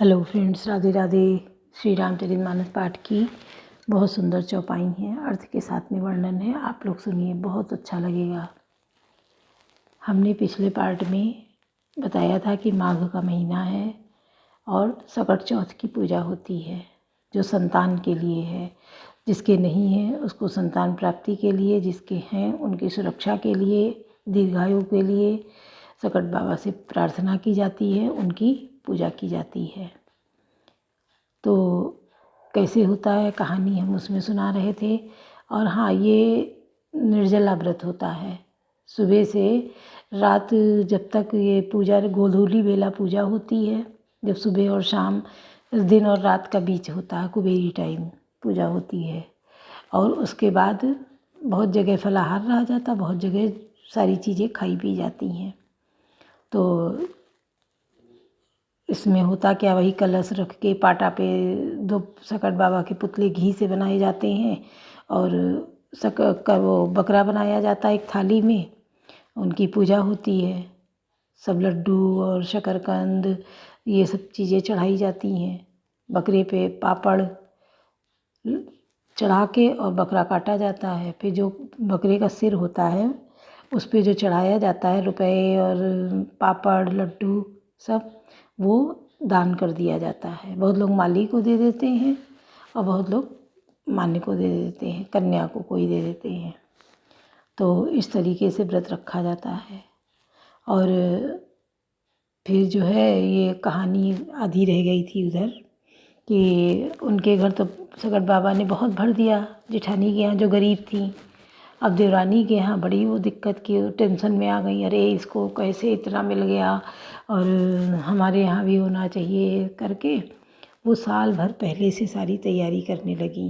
Hello friends, Radhe Radhe. Shri Ramcharitmanas पाठ की बहुत सुंदर चौपाई है, अर्थ के साथ में वर्णन है। आप लोग सुनिए, बहुत अच्छा लगेगा। हमने पिछले पार्ट में बताया था कि माघ का महीना है और सकट चौथ की पूजा होती है, जो संतान के लिए है। जिसके नहीं है उसको संतान प्राप्ति के लिए, जिसके हैं उनकी सुरक्षा के लिए, दीर्घायु के लिए सकट बाबा से प्रार्थना की जाती है, उनकी पूजा की जाती है। तो कैसे होता है कहानी हम उसमें सुना रहे थे। और हाँ, ये निर्जला व्रत होता है। सुबह से रात जब तक ये पूजा, गोधूली बेला पूजा होती है, जब सुबह और शाम, दिन और रात का बीच होता है, कुबेरी टाइम पूजा होती है। और उसके बाद बहुत जगह फलाहार रह जाता, बहुत जगह सारी चीज़ें खाई पी जाती हैं। तो इसमें होता क्या, वही कलश रख के पाटा पे 2 सकट बाबा के पुतले घी से बनाए जाते हैं और वो बकरा बनाया जाता है एक थाली में, उनकी पूजा होती है। सब लड्डू और शकरकंद ये सब चीज़ें चढ़ाई जाती हैं। बकरे पे पापड़ चढ़ा के और बकरा काटा जाता है। फिर जो बकरे का सिर होता है उस पे जो चढ़ाया जाता है रुपए और पापड़ लड्डू सब, वो दान कर दिया जाता है। बहुत लोग माली को दे देते हैं और बहुत लोग मान्य को दे देते हैं, कन्या को कोई दे देते हैं। तो इस तरीके से व्रत रखा जाता है। और फिर जो है ये कहानी आधी रह गई थी उधर कि उनके घर तो सकट बाबा ने बहुत भर दिया, जेठानी के यहाँ जो गरीब थी। अब देवरानी के यहाँ बड़ी वो दिक्कत की, टेंशन में आ गई, अरे इसको कैसे इतना मिल गया और हमारे यहाँ भी होना चाहिए करके वो साल भर पहले से सारी तैयारी करने लगी।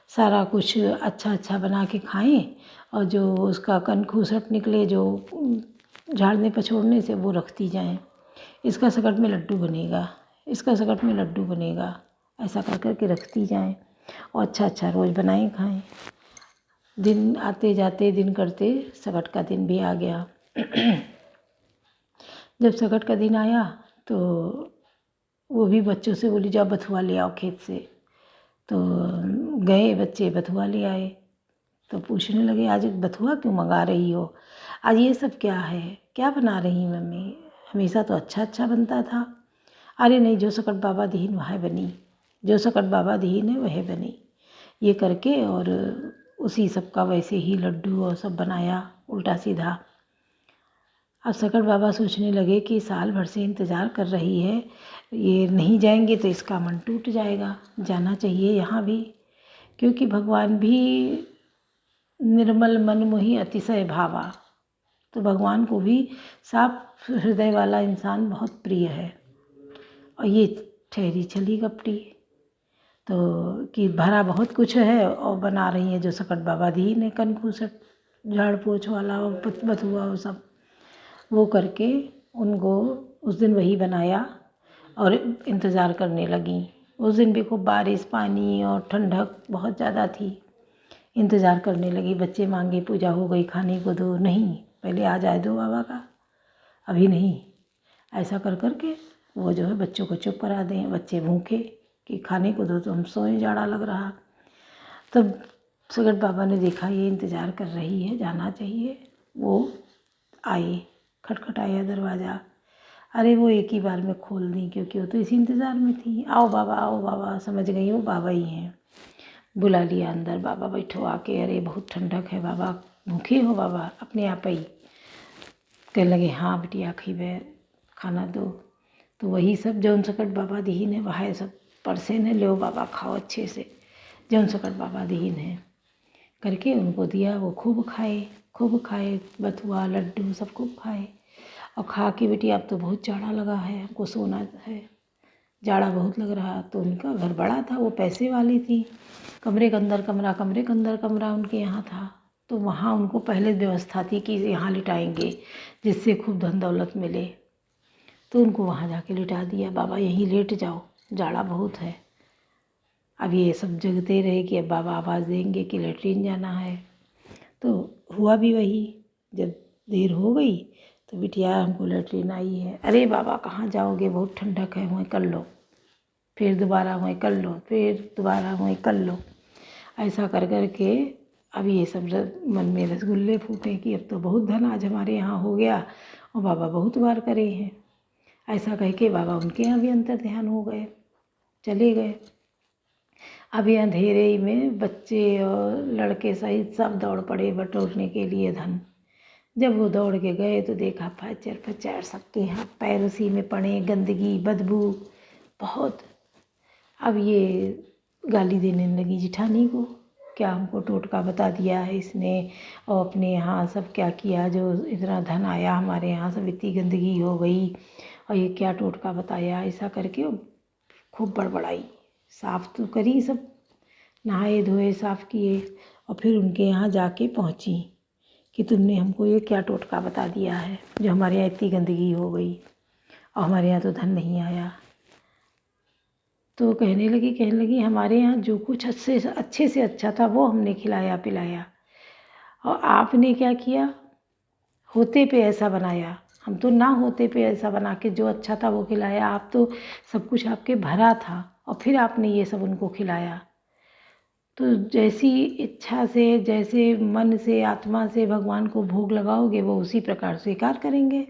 सारा कुछ अच्छा अच्छा बना के खाएं और जो उसका कनखूसट निकले जो झाड़ने पछोड़ने से, वो रखती जाएं। इसका सकट में लड्डू बनेगा, इसका सकट में लड्डू बनेगा, ऐसा कर कर के रखती जाएं और अच्छा अच्छा रोज़ बनाएं खाएं। दिन आते जाते दिन करते सकट का दिन भी आ गया। जब सकट का दिन आया तो वो भी बच्चों से बोली जाओ बथुआ ले आओ खेत से। तो गए बच्चे, बथुआ ले आए। तो पूछने लगे आज बथुआ क्यों मंगा रही हो, आज ये सब क्या है, क्या बना रही मम्मी, हमेशा तो अच्छा अच्छा बनता था। अरे नहीं, जो सकट बाबा दीन वह बनी, जो सकट बाबा दीन है वह बनी, ये करके और उसी सब का वैसे ही लड्डू और सब बनाया उल्टा सीधा। अब सकट बाबा सोचने लगे कि साल भर से इंतज़ार कर रही है, ये नहीं जाएंगे तो इसका मन टूट जाएगा, जाना चाहिए यहाँ भी, क्योंकि भगवान भी निर्मल मन मोहि अतिशय भावा। तो भगवान को भी साफ हृदय वाला इंसान बहुत प्रिय है। और ये ठहरी छली कपटी, तो कि भरा बहुत कुछ है और बना रही है जो सकट बाबा दी ने कनखूसट झाड़ पोछ वाला और बथुआ वो सब, वो करके उनको उस दिन वही बनाया और इंतज़ार करने लगी। उस दिन भी खूब बारिश पानी और ठंडक बहुत ज़्यादा थी। इंतज़ार करने लगी, बच्चे मांगे पूजा हो गई खाने को दो, नहीं पहले आ जाए दो बाबा का, अभी नहीं। ऐसा कर कर के वो जो है बच्चों को चुप करा दें, बच्चे भूखे कि खाने को दो तो हम सोए, जाड़ा लग रहा। तब सकट बाबा ने देखा ये इंतज़ार कर रही है, जाना चाहिए। वो आए, खटखटाया दरवाज़ा। अरे वो एक ही बार में खोल दी, क्योंकि वो तो इसी इंतज़ार में थी। आओ बाबा, समझ गई वो बाबा ही हैं। बुला लिया अंदर, बाबा बैठो आके, अरे बहुत ठंडक है बाबा, भूखे हो बाबा, अपने आप ही कहने लगे हाँ बिटिया खीबे, खाना दो। तो वही सब जौन सकट बाबा दीन है वह सब परसे ने, लो बाबा खाओ अच्छे से, जौन सकट बाबा दीन है करके उनको दिया। वो खूब खाए बथुआ लड्डू सब खूब खाए। और खा के बेटी अब तो बहुत जाड़ा लगा है, हमको सोना है, जाड़ा बहुत लग रहा। तो उनका घर बड़ा था, वो पैसे वाली थी, कमरे के अंदर कमरा, कमरे के अंदर कमरा उनके यहाँ था। तो वहाँ उनको पहले व्यवस्था थी कि यहाँ लिटाएंगे जिससे खूब धन दौलत मिले। तो उनको वहाँ जाके लिटा दिया, बाबा यहीं लेट जाओ, जाड़ा बहुत है। अब ये सब जगते रहे कि अब बाबा आवाज़ देंगे कि लेटरिन जाना है। तो हुआ भी वही, जब देर हो गई तो बिटिया हमको लेटरिन आई है। अरे बाबा कहाँ जाओगे, बहुत ठंडक है, वहीं कर लो। फिर दोबारा वहीं कर लो, फिर दोबारा वहीं कर लो। ऐसा कर कर के अब ये सब मन में रसगुल्ले फूटे कि अब तो बहुत धन आज हमारे यहाँ हो गया और बाबा बहुत बार करे हैं। ऐसा कह के बाबा उनके यहाँ भी अंतर ध्यान हो गए, चले गए। अब ये अंधेरे ही में बच्चे और लड़के सहित सब दौड़ पड़े बटोरने के लिए धन। जब वो दौड़ के गए तो देखा फचर फचर सबके हाथ पैर उसी में पड़े, गंदगी बदबू बहुत। अब ये गाली देने लगी जिठानी को, क्या हमको टोटका बता दिया है इसने और अपने यहाँ सब क्या किया, जो इतना धन आया हमारे यहाँ सब इतनी गंदगी हो गई और ये क्या टोटका बताया। ऐसा करके खूब बड़बड़ाई। साफ़ तो करी, सब नहाए धोए साफ़ किए और फिर उनके यहाँ जाके पहुँची कि तुमने हमको ये क्या टोटका बता दिया है जो हमारे यहाँ इतनी गंदगी हो गई और हमारे यहाँ तो धन नहीं आया। तो कहने लगी हमारे यहाँ जो कुछ अच्छे से अच्छा था वो हमने खिलाया पिलाया और आपने क्या किया, होते पे ऐसा बनाया। हम तो ना होते पे ऐसा बना के जो अच्छा था वो खिलाया, आप तो सब कुछ आपके भरा था और फिर आपने ये सब उनको खिलाया। तो जैसी इच्छा से, जैसे मन से, आत्मा से भगवान को भोग लगाओगे वो उसी प्रकार स्वीकार करेंगे।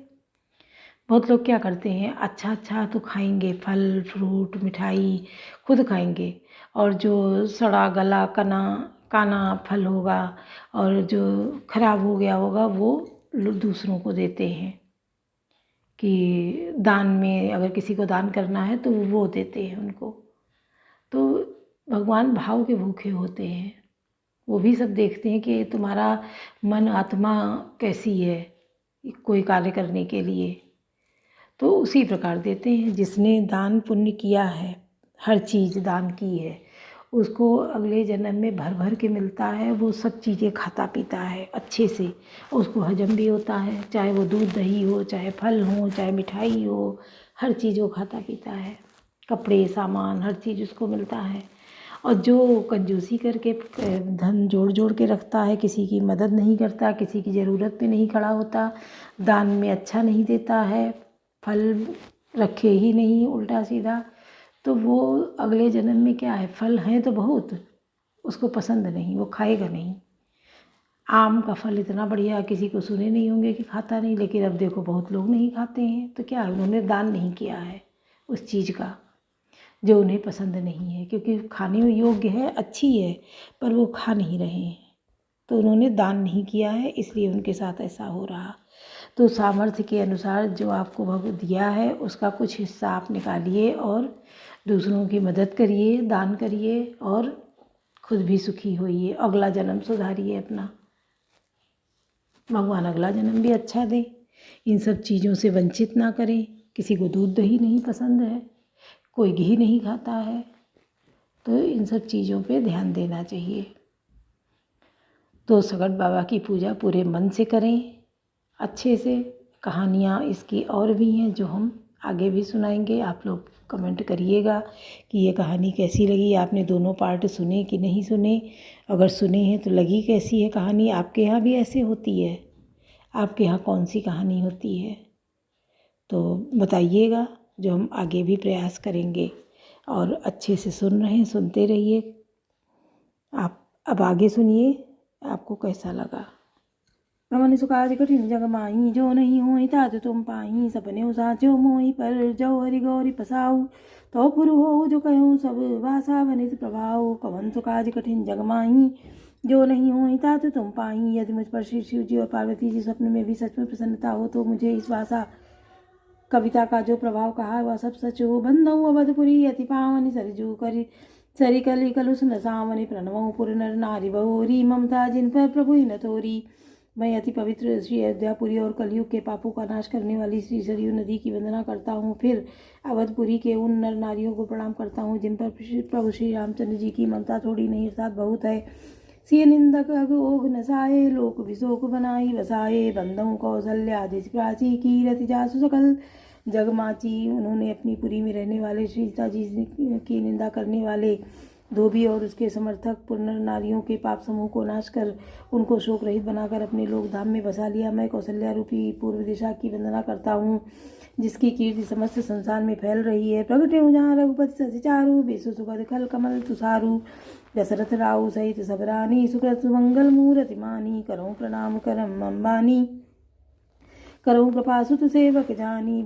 बहुत लोग क्या करते हैं, अच्छा अच्छा तो खाएंगे, फल फ्रूट मिठाई खुद खाएंगे और जो सड़ा गला काना फल होगा और जो खराब हो गया होगा वो दूसरों को देते हैं कि दान में, अगर किसी को दान करना है तो वो देते हैं उनको। तो भगवान भाव के भूखे होते हैं, वो भी सब देखते हैं कि तुम्हारा मन आत्मा कैसी है कोई कार्य करने के लिए, तो उसी प्रकार देते हैं। जिसने दान पुण्य किया है, हर चीज़ दान की है, उसको अगले जन्म में भर भर के मिलता है। वो सब चीज़ें खाता पीता है अच्छे से, उसको हजम भी होता है, चाहे वो दूध दही हो, चाहे फल हो, चाहे मिठाई हो, हर चीज़ वो खाता पीता है। कपड़े सामान हर चीज़ उसको मिलता है। और जो कंजूसी करके धन जोड़ जोड़ के रखता है, किसी की मदद नहीं करता, किसी की ज़रूरत पे नहीं खड़ा होता, दान में अच्छा नहीं देता है, फल रखे ही नहीं उल्टा सीधा, तो वो अगले जन्म में क्या है, फल हैं तो बहुत, उसको पसंद नहीं, वो खाएगा नहीं। आम का फल इतना बढ़िया, किसी को सुने नहीं होंगे कि खाता नहीं, लेकिन अब देखो बहुत लोग नहीं खाते हैं। तो क्या, उन्होंने दान नहीं किया है उस चीज़ का जो उन्हें पसंद नहीं है, क्योंकि खाने योग्य है, अच्छी है, पर वो खा नहीं रहे हैं, तो उन्होंने दान नहीं किया है, इसलिए उनके साथ ऐसा हो रहा। तो सामर्थ्य के अनुसार जो आपको भगवान दिया है उसका कुछ हिस्सा आप निकालिए और दूसरों की मदद करिए, दान करिए और खुद भी सुखी होइए, अगला जन्म सुधारिए अपना। भगवान अगला जन्म भी अच्छा दें, इन सब चीज़ों से वंचित ना करें। किसी को दूध दही नहीं पसंद है, कोई घी नहीं खाता है, तो इन सब चीज़ों पे ध्यान देना चाहिए। तो सगट बाबा की पूजा पूरे मन से करें, अच्छे से। कहानियाँ इसकी और भी हैं जो हम आगे भी सुनाएंगे। आप लोग कमेंट करिएगा कि ये कहानी कैसी लगी, आपने दोनों पार्ट सुने कि नहीं सुने, अगर सुने हैं तो लगी कैसी है कहानी। आपके यहाँ भी ऐसे होती है, आपके यहाँ कौन सी कहानी होती है तो बताइएगा, जो हम आगे भी प्रयास करेंगे। और अच्छे से सुन रहे हैं, सुनते रहिए। आप अब आगे सुनिए, आपको कैसा लगा। रमन सुकाज कठिन जग माही, जो नहीं होई तात तुम पाही, सपने साचो मोही पर जो हरि गौरी पसाऊ, तो पुरु हो जो कहूँ सब भाषा बनित प्रभाव। कवन सुकाज कठिन जग माही, जो नहीं होई तात तुम पाही। यदि मुझ पर श्री शिव जी और पार्वती जी स्वप्न में भी सच में प्रसन्नता हो तो मुझे इस भाषा कविता का जो प्रभाव कहा वह सब सच हो। बंधऊ अवधपुरी अति पावनी सरजू करी सरी कली कलुष न सावनी, प्रणवऊ पुर नर नारी बहोरी, ममता जिन पर प्रभु न तोरी। मैं अति पवित्र श्री अयोध्यापुरी और कलयुग के पापों का नाश करने वाली श्री सरयू नदी की वंदना करता हूँ। फिर अवधपुरी के उन नर नारियों को प्रणाम करता हूँ जिन पर प्रभु श्री रामचंद्र जी की ममता थोड़ी नहीं अर्थात बहुत है। सिय निंदक अघोघ नसाए, लोक विशोक बनाई बसाए, बंदों कौशल्या दिश प्राची, कीरति जासु सकल जगमाची। उन्होंने अपनी पुरी में रहने वाले श्री सीता जी की निंदा करने वाले धोबी और उसके समर्थक पुनर नारियों के पाप समूह को नाश कर उनको शोक रहित बनाकर अपने लोक धाम में बसा लिया। मैं कौशल्या रूपी पूर्व दिशा की वंदना करता हूँ जिसकी कीर्ति समस्त संसार में फैल रही है। प्रगटे हो जहाँ रघुपति सच चारु, बेसु सुखद खल कमल तुषारु। दशरथ राउ सहित सब रानी, सुकृत सुमंगल मूरति मानी। करऊँ प्रणाम करम अंबानी, करऊँ कृपा सुत सेवक जानी।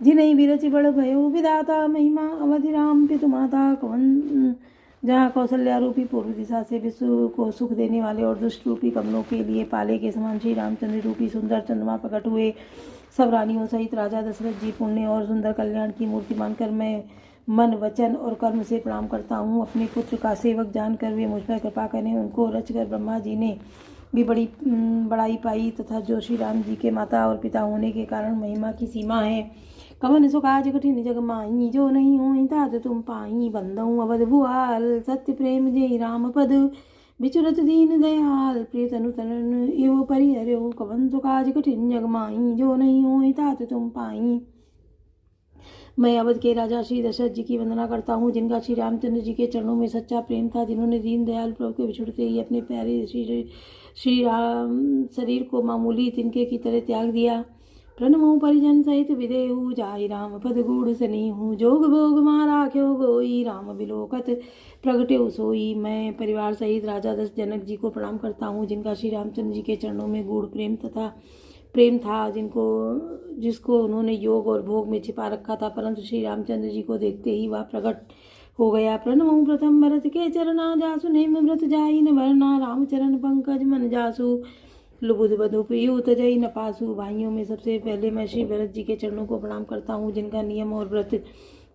जिनहि बिरच बड़ भयो विधाता, महिमा अवधि राम पितु माता। कवन जहाँ कौशल्या रूपी पूर्व दिशा से विश्व को सुख देने वाले और दुष्ट रूपी कमलों के लिए पाले के समान श्री रामचंद्र रूपी सुंदर चंद्रमा प्रकट हुए। सब रानियों सहित राजा दशरथ जी पुण्य और सुंदर कल्याण की मूर्ति मानकर मैं मन वचन और कर्म से प्रणाम करता हूँ। अपने पुत्र का सेवक जानकर वे मुझ पर कृपा करें। उनको रचकर ब्रह्मा जी ने भी बड़ी बड़ाई पाई तथा जो श्री राम जी के माता और पिता होने के कारण महिमा की सीमा है। कवन सो काज कठिन जग माही, जो नहीं होई तात तुम पाई। बंदऊ अवध भुआल, सत्य प्रेम जय राम पद। बिचुरत दीन दयाल, प्रिय तनु तनन एव परिहर्यो। कवन सो काज कठिन जग माही, जो नहीं होई तात तुम पाई। मैं अवध के राजा श्री दशरथ जी की वंदना करता हूँ, जिनका श्री रामचंद्र जी के चरणों में सच्चा प्रेम था। जिन्होंने दीन दयाल प्रभु के बिछुड़ते ही अपने प्यारे श्री राम शरीर को मामूली तिनके की तरह त्याग दिया। प्रणमो परिजन सहित विदेहु, जाहि राम पद गूढ़ सनीहु। जोग भोग माराख्यो गोई, राम बिलोकत प्रगटे सोई। मैं परिवार सहित राजा दश जनक जी को प्रणाम करता हूँ, जिनका श्री रामचंद्र जी के चरणों में गूढ़ प्रेम था, जिसको उन्होंने योग और भोग में छिपा रखा था, परंतु श्री रामचंद्र जी को देखते ही वह प्रकट हो गया। प्रणमो प्रथम भरत के चरना, जासु नेम व्रत जाई न वरना। राम चरण पंकज मन जासु, लुबुध बधु पीयूत जय न पासु। भाइयों में सबसे पहले मैं श्री भरत जी के चरणों को प्रणाम करता हूँ, जिनका नियम और व्रत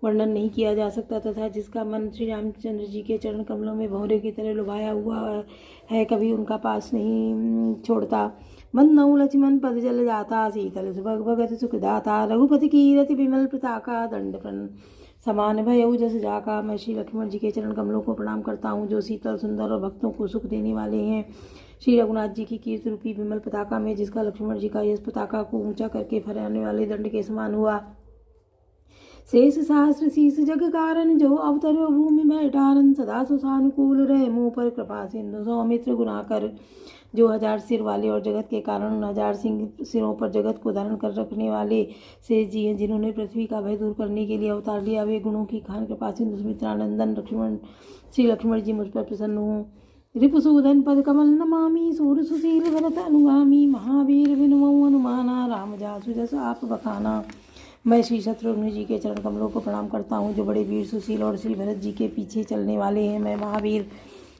वर्णन नहीं किया जा सकता तथा जिसका मन श्री रामचंद्र जी के चरण कमलों में भंवरे की तरह लुभाया हुआ है, कभी उनका पास नहीं छोड़ता। बंदऊ लक्ष्मण पद जल जाता, शीतल सुभग भगत सुखदाता। रघुपति कीरति विमल पताका, दंड समान भयउ जस जाका। मैं श्री लक्ष्मण जी के चरण कमलों को प्रणाम करता हूँ, जो शीतल सुंदर और भक्तों को सुख देने वाले हैं। श्री रघुनाथ जी की कीर्ति रूपी विमल पताका में जिसका लक्ष्मण जी का यश पताका को ऊंचा करके फहराने वाले दंड के समान हुआ। शेष सहस्र शीस जग कारण, जो अवतरो भूमि बैठारन। सदा सुसानुकूल रहे मुँह पर कृपा सिंधु, सौमित्र गुणाकर। जो 1000 सिर वाले और जगत के कारण उन 1000 सिरों पर जगत को धारण कर रखने वाले शेष जी हैं, जिन्होंने पृथ्वी का भय दूर करने के लिए अवतार लिया। वे गुणों की खान कृपा सिंधु सुमित्रानंदन श्री लक्ष्मण जी मुझ पर प्रसन्न हूँ। रिपुसूदन पद कमल नमामि, सूर सुशील भरत अनुगामी। महावीर विनुमऊ हनुमाना, राम जासु जस आप बखाना। मैं श्री शत्रुघ्न जी के चरण कमलों को प्रणाम करता हूँ, जो बड़े वीर सुशील और श्री भरत जी के पीछे चलने वाले हैं। मैं महावीर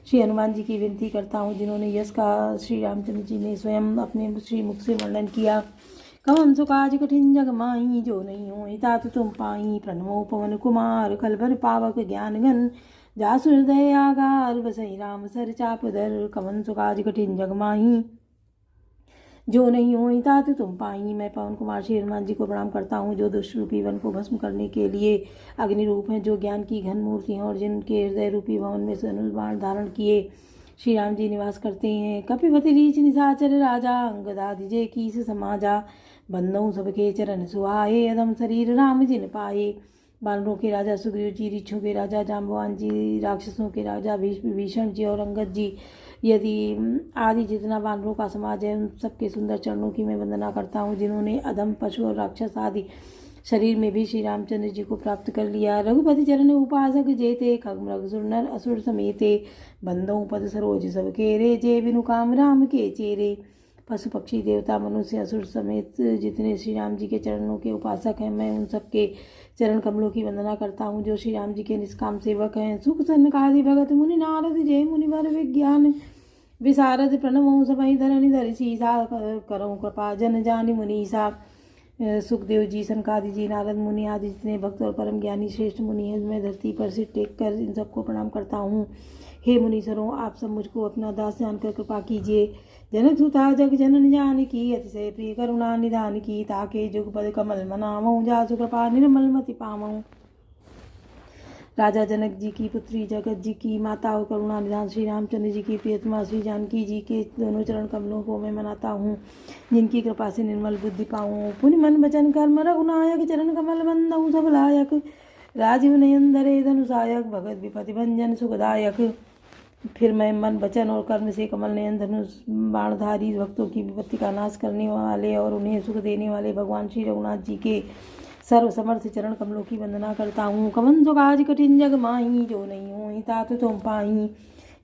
श्री हनुमान जी की विनती करता हूँ, जिन्होंने यश का श्री रामचंद्र जी ने स्वयं अपने श्री मुख से वर्णन किया। कवन सो काज कठिन जग माही, जो नहीं होई तात तुम पाई। प्रणमो पवन कुमार, कलभर पावक ज्ञान घन। जासु हृदय आगार, बसई राम सर चाप धर। कवन सो काज कठिन जग माही, जो नहीं होई तात तुम पाई। मैं पवन कुमार श्री हनुमान जी को प्रणाम करता हूँ, जो दुष्ट रूपी वन को भस्म करने के लिए अग्नि रूप हैं, जो ज्ञान की घन मूर्ति हैं और जिनके हृदय रूपी भवन में धनुष बाण धारण किए श्री राम जी निवास करते हैं। कपिपति रीच निशाचर राजा, अंगदादिजे कीस समाजा। बंदऊ सबके चरण सुहाए, अदम शरीर राम जिन पाए। बानरों के राजा सुग्रीव जी, रीछों के राजा जाम्बवान जी, राक्षसों के राजा विभीषण जी और अंगद जी, यदि आदि जितना बानरों का समाज है, उन सबके सुंदर चरणों की मैं वंदना करता हूँ, जिन्होंने अधम पशु और राक्षस आदि शरीर में भी श्री रामचंद्र जी को प्राप्त कर लिया। रघुपति चरण उपासक जेते, खगमृग सुरनर असुर समेते। बंदों पद सरोज सब केरे, जे बिनु काम राम के चेरे। पशु पक्षी देवता मनुष्य असुर समेत जितने श्री राम जी के चरणों के उपासक हैं, मैं उन सबके चरण कमलों की वंदना करता हूँ, जो श्री राम जी के निष्काम सेवक हैं। सुख सनकादि भगत मुनि नारद, जय मुनिवर विज्ञान विशारद। प्रणमो सबहि धरनि धरि सीसा, करो कृपा जन जानि मुनीसा। सुखदेव जी, सनकादि जी, नारद मुनि आदि जितने भक्त और परम ज्ञानी श्रेष्ठ मुनि हैं, मैं धरती पर सिर टेक कर इन सबको प्रणाम करता हूँ। हे मुनीश्वरों, आप सब मुझको अपना दास जानकर कृपा कीजिए। जनक सुता जग जनन जानकी, अतिशय प्रिय करुणा निधान की। ताके जुगपद कमल मनावऊँ, जासु कृपा निर्मल मति पावऊँ। राजा जनक जी की पुत्री, जगत जी की माता और करुणा निधान श्री रामचंद्र जी की प्रियतमा श्री जानकी जी के दोनों चरण कमलों को मैं मनाता हूँ, जिनकी कृपा से निर्मल बुद्धि पाऊँ। पुण्य मन वचन कर्म रघुनायक, चरण कमल बंदऊ सब लायक। राजीव नयन धरे धनुषायक, भगत विपति भंजन सुखदायक। फिर मैं मन वचन और कर्म से कमल नयन धनुष बाणधारी भक्तों की विपत्ति का नाश करने वाले और उन्हें सुख देने वाले भगवान श्री रघुनाथ जी के सर्वसमर्थ चरण कमलों की वंदना करता हूँ। कवन सो काज कठिन जग माही, जो नहीं हो तात तुम पाही।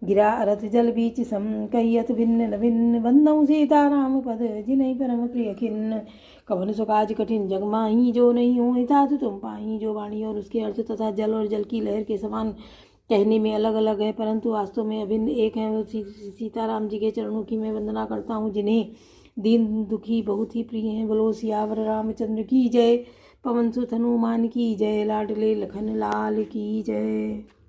गिरा अरथ जल बीच सम, कहियत भिन्न भिन्न, बंदऊ सीता राम पद जिनहि परम प्रिय खिन्न। कवन सो काज कठिन जग माही, जो नहीं हो तात तुम पाही। जो वाणी और उसके अर्थ तथा जल और जल की लहर के समान कहने में अलग अलग है, परंतु वास्तव में अभिन्न एक है। वो सीताराम जी के चरणों की मैं वंदना करता हूँ, जिन्हें दीन दुखी बहुत ही प्रिय हैं। बोलो सियावर रामचंद्र की जय, पवन सुत हनुमान की जय, लाडले लखन लाल की जय।